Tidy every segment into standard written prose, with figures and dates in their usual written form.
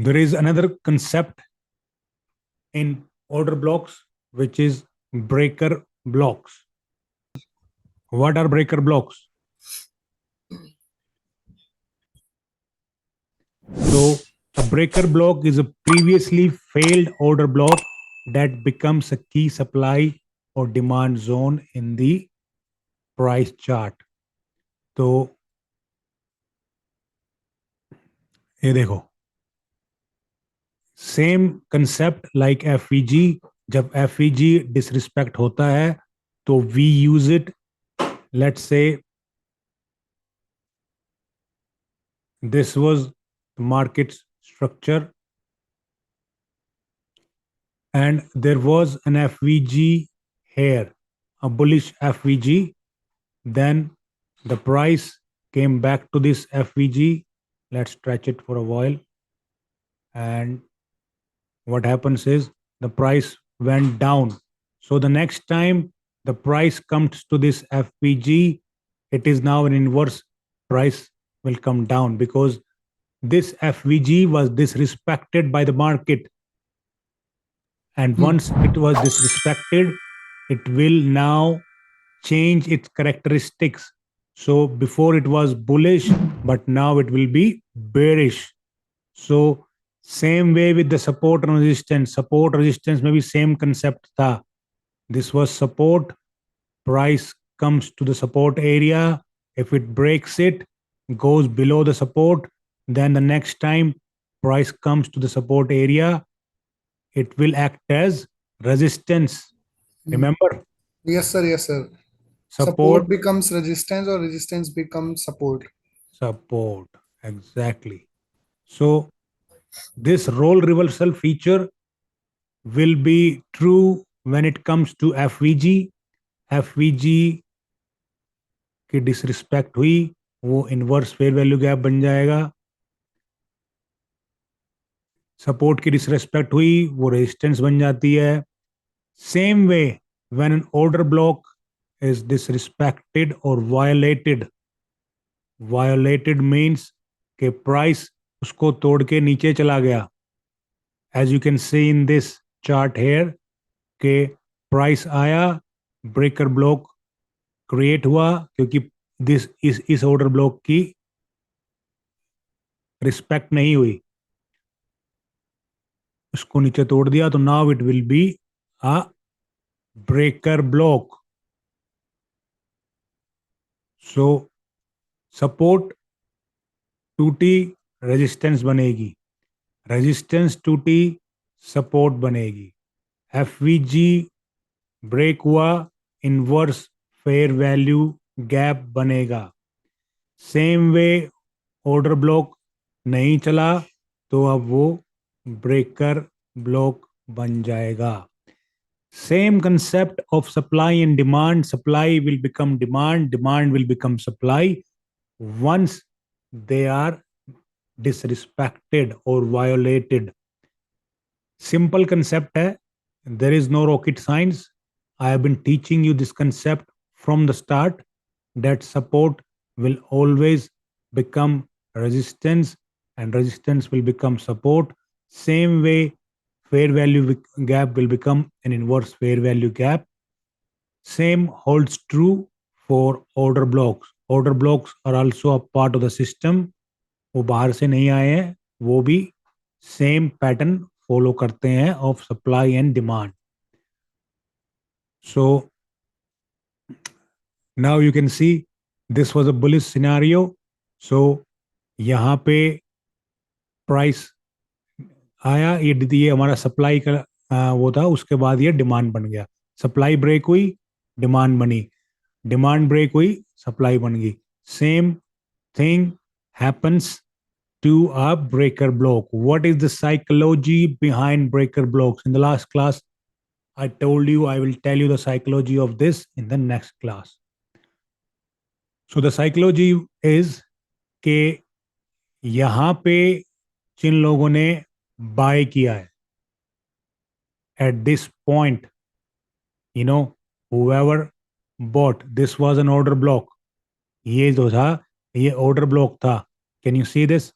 There is another concept in order blocks, which is breaker blocks. What are breaker blocks? So a breaker block is a previously failed order block that becomes a key supply or demand zone in the price chart. तो ये देखो, same concept like FVG. जब FVG disrespect होता है तो we use it. Let's say this was market structure and there was an FVG here, a bullish FVG. Then the price came back to this FVG. Let's stretch it for a while. And what happens is the price went down. So the next time the price comes to this FVG, it is now an inverse price will come down because this FVG was disrespected by the market. And once it was disrespected, it will now change its characteristics. So before it was bullish, but now it will be bearish. So same way with the support and resistance. Support resistance maybe same concept tha. This was support. Price comes to the support area. If it breaks it, goes below the support, then the next time price comes to the support area, it will act as resistance. Remember? Yes, sir. Yes, sir. Support, Support becomes resistance or resistance becomes support. support. Exactly. So this role reversal feature will be true when it comes to FVG. FVG की disrespect हुई, वो inverse fair value gap बन जाएगा. Support की disrespect हुई, वो resistance बन जाती है. Same way when an order block is disrespected or violated. Violated means कि प्राइस उसको तोड़ के नीचे चला गया. As you can see in this chart here, कि प्राइस आया, ब्रेकर ब्लॉक क्रिएट हुआ क्योंकि इस ऑर्डर ब्लॉक की रिस्पेक्ट नहीं हुई, उसको नीचे तोड़ दिया. तो now it will be a breaker block. So support टूटी, रेजिस्टेंस बनेगी, रेजिस्टेंस टूटी, सपोर्ट बनेगी. एफवीजी ब्रेक हुआ, इनवर्स फेयर वैल्यू गैप बनेगा. सेम वे ऑर्डर ब्लॉक नहीं चला तो अब वो ब्रेकर ब्लॉक बन जाएगा. Same concept of supply and demand. Supply will become demand, demand will become supply once they are disrespected or violated. Simple concept hai. There is no rocket science. I have been teaching you this concept from the start, that support will always become resistance and resistance will become support. Same way fair value gap will become an inverse fair value gap. Same holds true for order blocks. Order blocks are also a part of the system. वो बाहर से नहीं आए हैं, वो भी same pattern follow करते हैं of supply and demand. So now you can see this was a bullish scenario. So यहाँ पे प्राइस आया, ये हमारा सप्लाई का वो था, उसके बाद ये डिमांड बन गया. सप्लाई ब्रेक हुई, डिमांड बनी, डिमांड ब्रेक हुई, सप्लाई बन गई. Same thing happens to a breaker block. What is the psychology behind breaker blocks? In the last class, I told you I will tell you the psychology of this in the next class. So the psychology is कि यहाँ पे जिन लोगों ने bye किया है at this point, you know, whoever bought, this was an order block. ये जो था, ये order block था. Can you see this?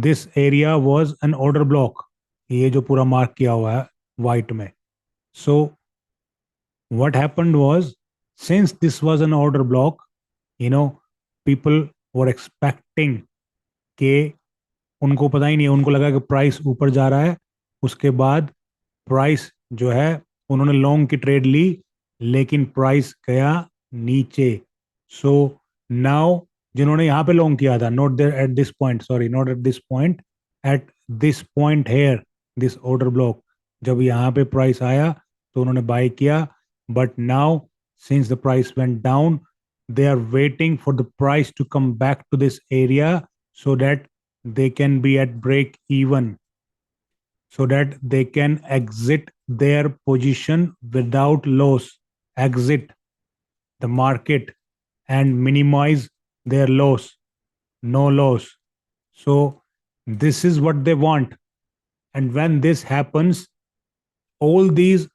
this area was an order block. ये जो पूरा मार्क किया हुआ है white में. So what happened was, since this was an order block, people were expecting कि उनको पता ही नहीं है, उनको लगा कि प्राइस ऊपर जा रहा है. उसके बाद प्राइस जो है उन्होंने लॉन्ग की ट्रेड ली, लेकिन प्राइस गया नीचे. सो नाउ जिन्होंने यहाँ पे लॉन्ग किया था, not there at this point, sorry not at this point, at this point here, this order block, जब यहाँ पे प्राइस आया तो उन्होंने बाय किया. But now since the price went down, they are waiting for the price to come back to this area so that they can be at break even, so that they can exit their position without loss, exit the market and minimize their loss, no loss. So this is what they want. And when this happens, all these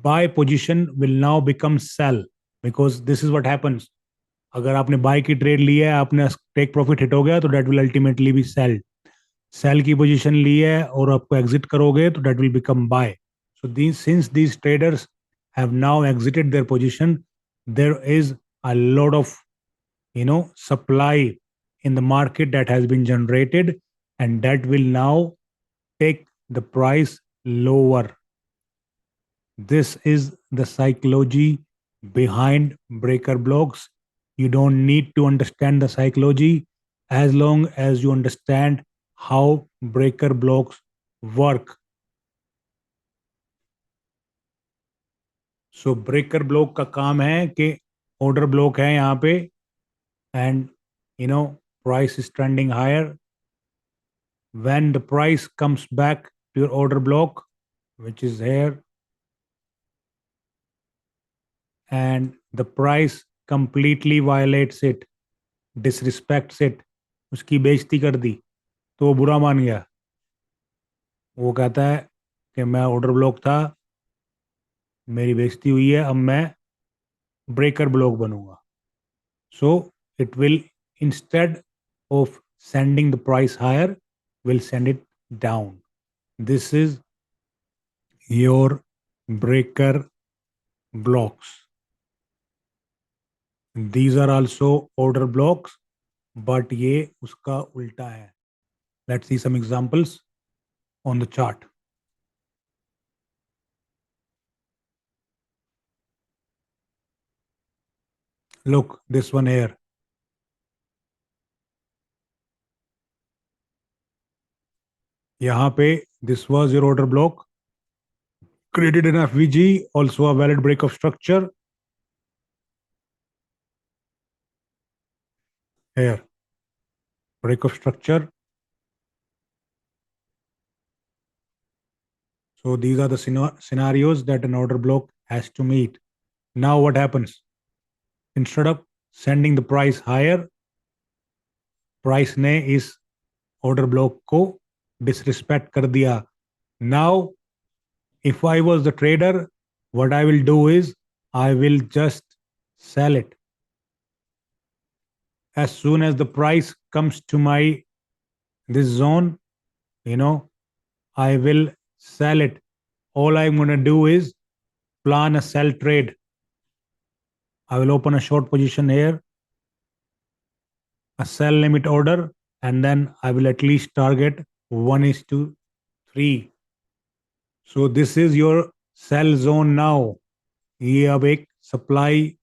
buy position will now become sell, because this is what happens. अगर आपने bye की trade ली है, आपने take profit hit हो गया, तो that will ultimately be sell. Sell की position ली है और आपको एग्जिट करोगे तो that will become buy. So these since these traders have now exited their position, there is a lot of supply in the market that has been generated, and that will now take the price lower. This is the psychology behind breaker blocks. You don't need to understand the psychology as long as you understand how breaker blocks work. So breaker block का काम है कि order block है यहाँ पे, and price is trending higher. When the price comes back to your order block, which is here, and the price completely violates it, disrespects it, उसकी बेइज्जती कर दी, तो वो बुरा मान गया. वो कहता है कि मैं ऑर्डर ब्लॉक था, मेरी बेइज्जती हुई है, अब मैं ब्रेकर ब्लॉक बनूंगा. So it will, instead of sending the price higher, will send it down. This is your breaker blocks. These are also order blocks, but ये उसका उल्टा है. Let's see some examples on the chart. Look, this one here. यहाँ पे this was your order block, created in FVG, also a valid break of structure. Here, break of structure. So these are the scenarios that an order block has to meet. Now what happens? Instead of sending the price higher, price ने इस order block को disrespect कर दिया. Now, if I was the trader, what I will do is I will just sell it. As soon as the price comes to my this zone, I will sell it. All I'm going to do is plan a sell trade. I will open a short position here, a sell limit order, and then I will at least target 1:3. So this is your sell zone now. ये अब एक supply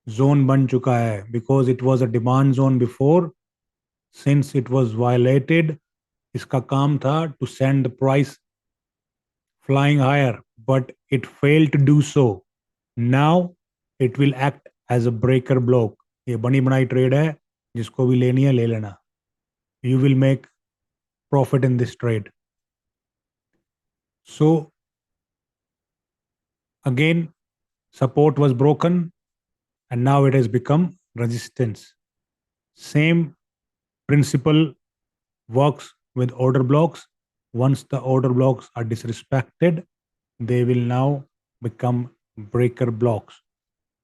zone बन चुका है, because it was a demand zone before. Since it was violated, इसका काम था to send the price flying higher, but it failed to do so. Now it will act as a breaker block. ये बनी बनाई trade है, जिसको भी लेनी है ले लेना. You will make profit in this trade. So again, support was broken and now it has become resistance. Same principle works with order blocks. Once the order blocks are disrespected, they will now become breaker blocks.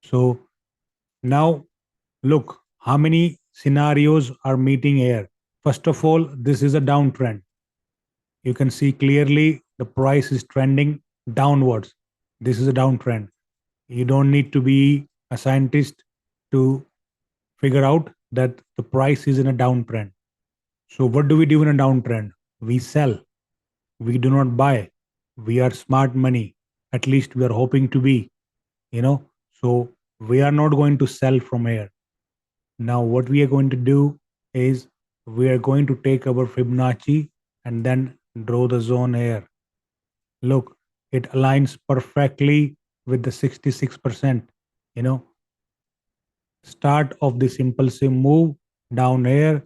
So now look how many scenarios are meeting here. First of all, this is a downtrend. You can see clearly the price is trending downwards. This is a downtrend. You don't need to be a scientist to figure out that the price is in a downtrend. So, what do we do in a downtrend? We sell. We do not buy. We are smart money. At least we are hoping to be, you know. So, we are not going to sell from here. Now, what we are going to do is we are going to take our Fibonacci and then draw the zone here. Look, it aligns perfectly with the 66%, you know, start of this impulsive move down here.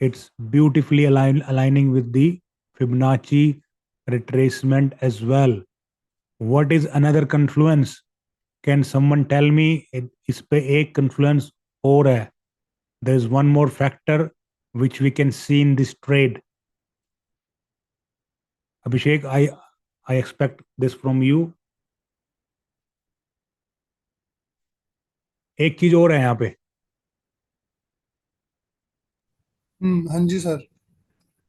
It's beautifully aligning with the Fibonacci retracement as well. What is another confluence? Can someone tell me इस पे एक confluence और है? There is one more factor which we can see in this trade. Abhishek, I expect this from you. एक चीज और है यहाँ पे. हाँ जी सर.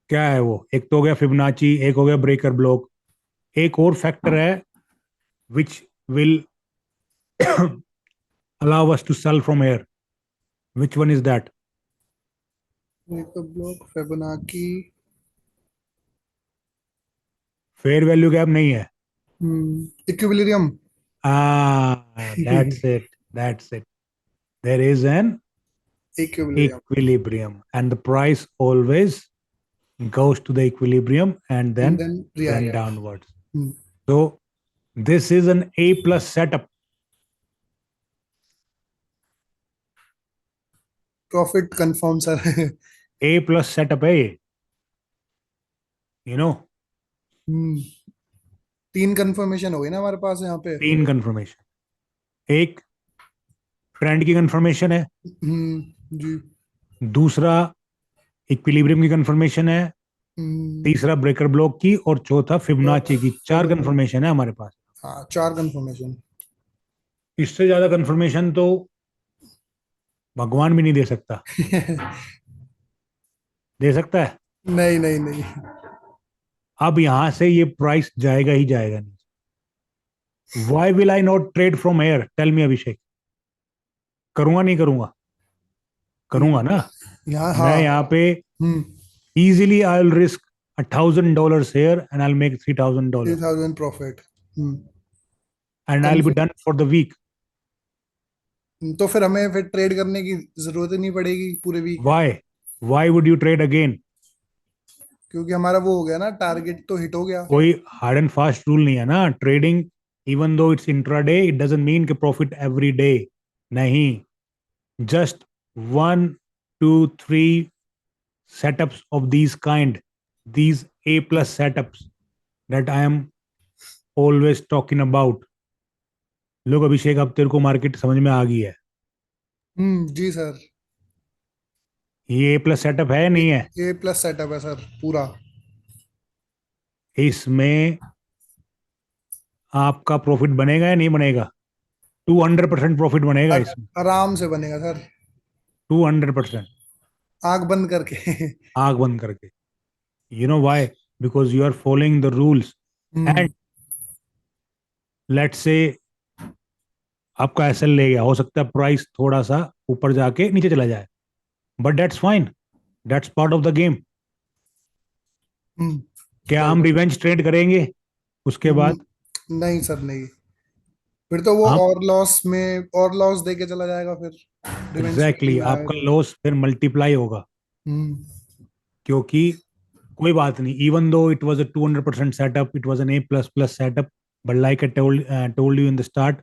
क्या है वो? एक तो हो गया फिबोनाची, एक हो गया ब्रेकर ब्लॉक, एक और फैक्टर है which will allow us to sell from here. Which one is that? Breaker block, Fibonacci. Fair value gap नहीं है. Equilibrium. That's it. That's it. There is an equilibrium. equilibrium, and the price always goes to the equilibrium and then trend downwards. So this is an A plus setup. Profit confirm sir. A plus setup है ये. You know, तीन confirmation हो गई ना हमारे पास यहाँ पे. 3 confirmation. एक ट्रेंड की कंफर्मेशन है, जी. दूसरा इक्विलिब्रियम की कंफर्मेशन है, तीसरा ब्रेकर ब्लॉक की, और चौथा फिबोनाची की. 4 कंफर्मेशन है हमारे पास. हाँ, 4 कंफर्मेशन. इससे ज्यादा कंफर्मेशन तो भगवान भी नहीं दे सकता. दे सकता है? नहीं नहीं नहीं. अब यहां से ये प्राइस जाएगा ही जाएगा नहीं. Why will I not trade from here? Tell me, अभिषेक. करूंगा नहीं करूंगा? करूंगा ना. मैं यहाँ पे easily I'll risk $1,000 here and I'll make $3,000. 3,000 profit. And I'll be done for the week. तो फिर हमें फिर ट्रेड करने की जरूरत ही नहीं पड़ेगी पूरे week. Why would you trade again? क्योंकि हमारा वो हो गया ना, टारगेट तो हिट हो गया. कोई हार्ड एंड फास्ट रूल नहीं है ना. Trading even though it's intraday, it doesn't mean कि profit every day. नहीं. Just 1, 2, 3 setups of these kind, these A plus setups that I am always talking about. लोग अभिषेक, अब तेरे को मार्केट समझ में आ गई है? जी सर. ये A plus setup है नहीं है? A plus setup है सर पूरा. इसमें आपका प्रॉफिट बनेगा या नहीं बनेगा? 200% प्रॉफिट बनेगा इसमें. आराम से बनेगा सर. 200%. आंख बंद करके. आंख बंद करके. You know why? Because you are following the rules. And let's say आपका एसएल ले गया, हो सकता है प्राइस थोड़ा सा ऊपर जाके नीचे चला जाए, but that's fine. That's part of the game. क्या हम रिवेंज ट्रेड करेंगे उसके बाद? नहीं सर नहीं. फिर तो वो और लॉस देके चला जाएगा फिर. एग्जैक्टली. आपका लॉस फिर मल्टीप्लाई होगा. क्योंकि कोई बात नहीं, even though it was a 200% setup, it was an A++ setup, but like I told you in the start,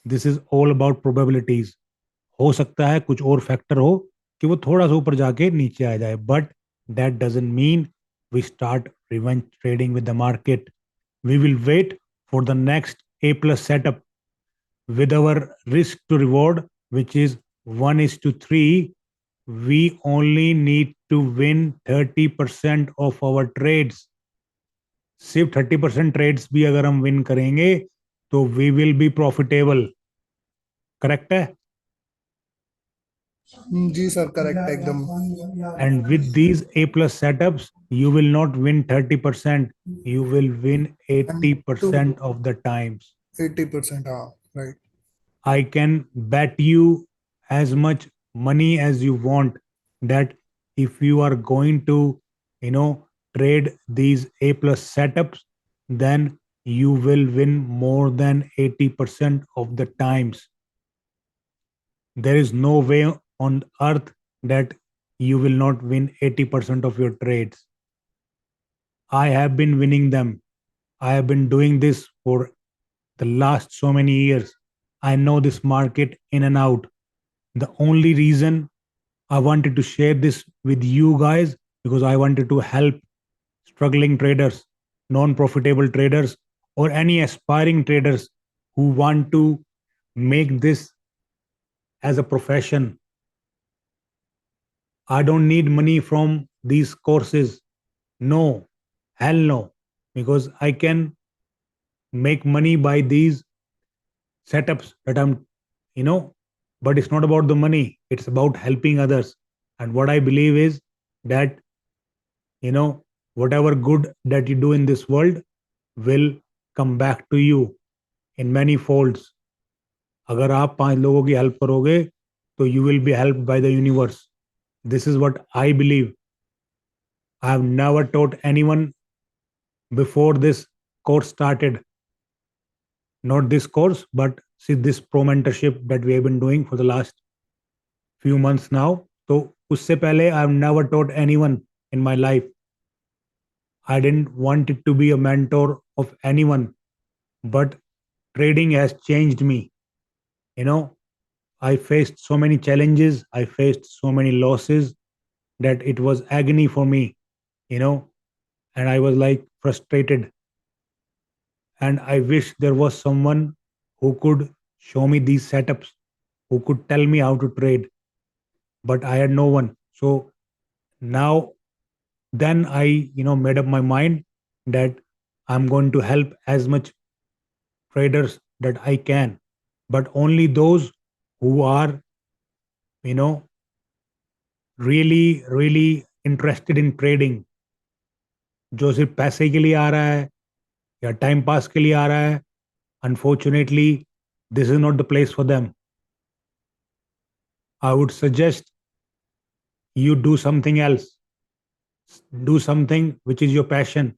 this is all about probabilities. हो सकता है कुछ और फैक्टर हो कि वो थोड़ा सा ऊपर जाके नीचे आ जाए, but that doesn't mean we start revenge trading with the market. We will wait for the next A+ setup with our risk to reward, which is 1:3. We only need to win 30% of our trades. सिर्फ 30% trades भी अगर हम win करेंगे तो we will be profitable. Correct है? जी sir, correct एकदम। And with these A plus setups, you will not win 30%, you will win and to 80% of the times. 80%, हाँ, right. I can bet you as much money as you want that if you are going to, trade these A plus setups, then you will win more than 80% of the times. There is no way on earth that you will not win 80% of your trades. I have been winning them. I have been doing this for the last so many years. I know this market in and out. The only reason I wanted to share this with you guys because I wanted to help struggling traders, non profitable traders, or any aspiring traders who want to make this as a profession. I don't need money from these courses. No, hell no, because I can make money by these setups that I'm, you know, but it's not about the money, it's about helping others. And what I believe is that, you know, whatever good that you do in this world will come back to you in many folds. अगर आप 5 लोगों की help करोगे तो you will be helped by the universe. This is what I believe. I have never taught anyone before this course started. Not this course, but see this pro mentorship that we have been doing for the last few months now. So उससे पहले I have never taught anyone in my life. I didn't want it to be a mentor of anyone, but trading has changed me. You know, I faced so many challenges, I faced so many losses that it was agony for me, you know, and I was like frustrated. And I wish there was someone who could show me these setups, who could tell me how to trade, but I had no one. So now, then I, made up my mind that I'm going to help as much traders that I can, but only those who are, you know, really, really interested in trading. जो सिर्फ पैसे के लिए आ रहा है या time pass के लिए आ रहा है, unfortunately this is not the place for them. I would suggest you do something else, do something which is your passion.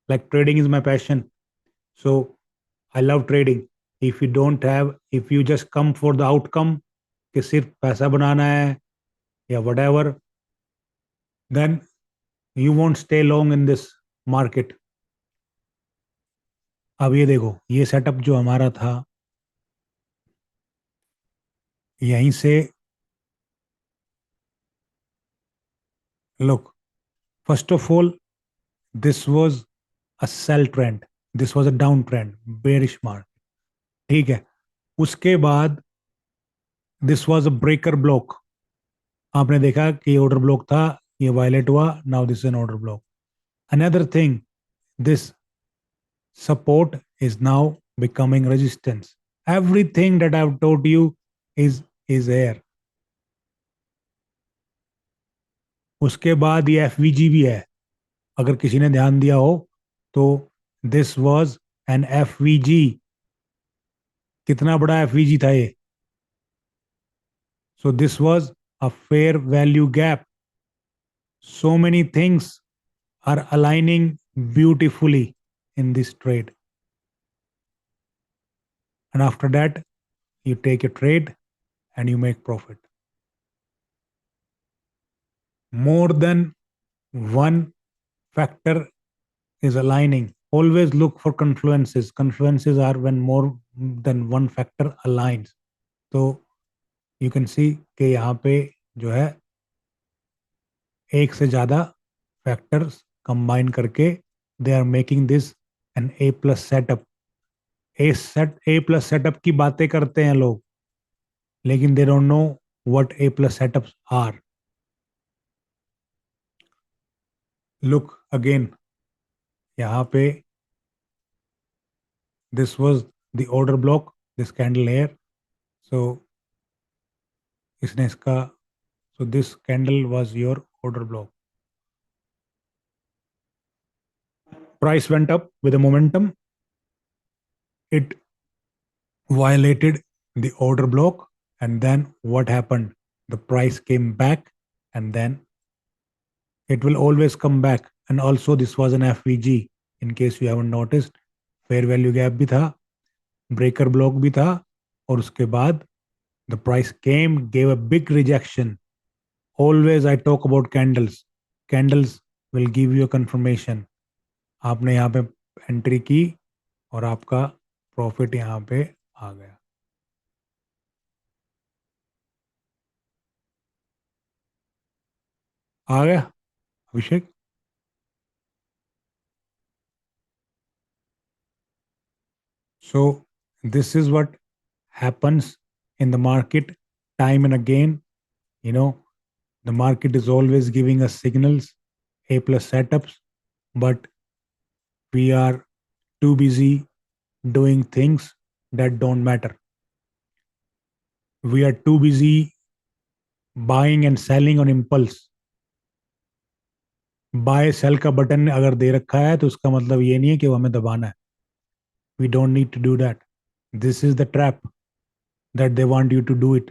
Like trading is my passion, so I love trading. If you just come for the outcome कि सिर्फ पैसा बनाना है या whatever, then you won't stay long in this market. अब ये देखो, ये setup जो हमारा था, यहीं से look, first of all, this was a sell trend, this was a down trend, bearish market. ठीक है, उसके बाद this was a breaker block. आपने देखा कि ये ऑर्डर ब्लॉक था, ये वायलेट हुआ, now this is an order block. Another thing, this support is now becoming resistance. Everything that I've told you is here. उसके बाद ये एफ भी है, अगर किसी ने ध्यान दिया हो तो. This was an F. कितना बड़ा एफ था ये. So this was a fair value gap. So many things are aligning beautifully in this trade. And after that, you take a trade and you make profit. More than one factor is aligning. Always look for confluences. Confluences are when more than one factor aligns. तो you can see कि यहाँ पे जो है एक से ज़्यादा factors combine करके they are making this an A plus setup. A plus setup की बातें करते हैं लोग, लेकिन they don't know what A plus setups are. Look again, यहाँ पे this was the order block, this candle here. So इसने इसका So this candle was your order block. Price went up with a momentum. It violated the order block. And then what happened? The price came back, and then it will always come back. And also, this was an FVG, in case you haven't noticed. Fair value gap भी था, breaker block भी था, और उसके बाद the price came, gave a big rejection. Always I talk about candles. Candles will give you a confirmation. आपने यहाँ पे एंट्री की और आपका प्रॉफिट यहाँ पे आ गया. आ गया अभिषेक? So this is what happens in the market time and again. You know, the market is always giving us signals, A plus setups, but we are too busy doing things that don't matter. We are too busy buying and selling on impulse. Buy sell का button अगर दे रखा है तो उसका मतलब ये नहीं है कि वो हमें दबाना है. We don't need to do that. This is the trap that they want you to do it.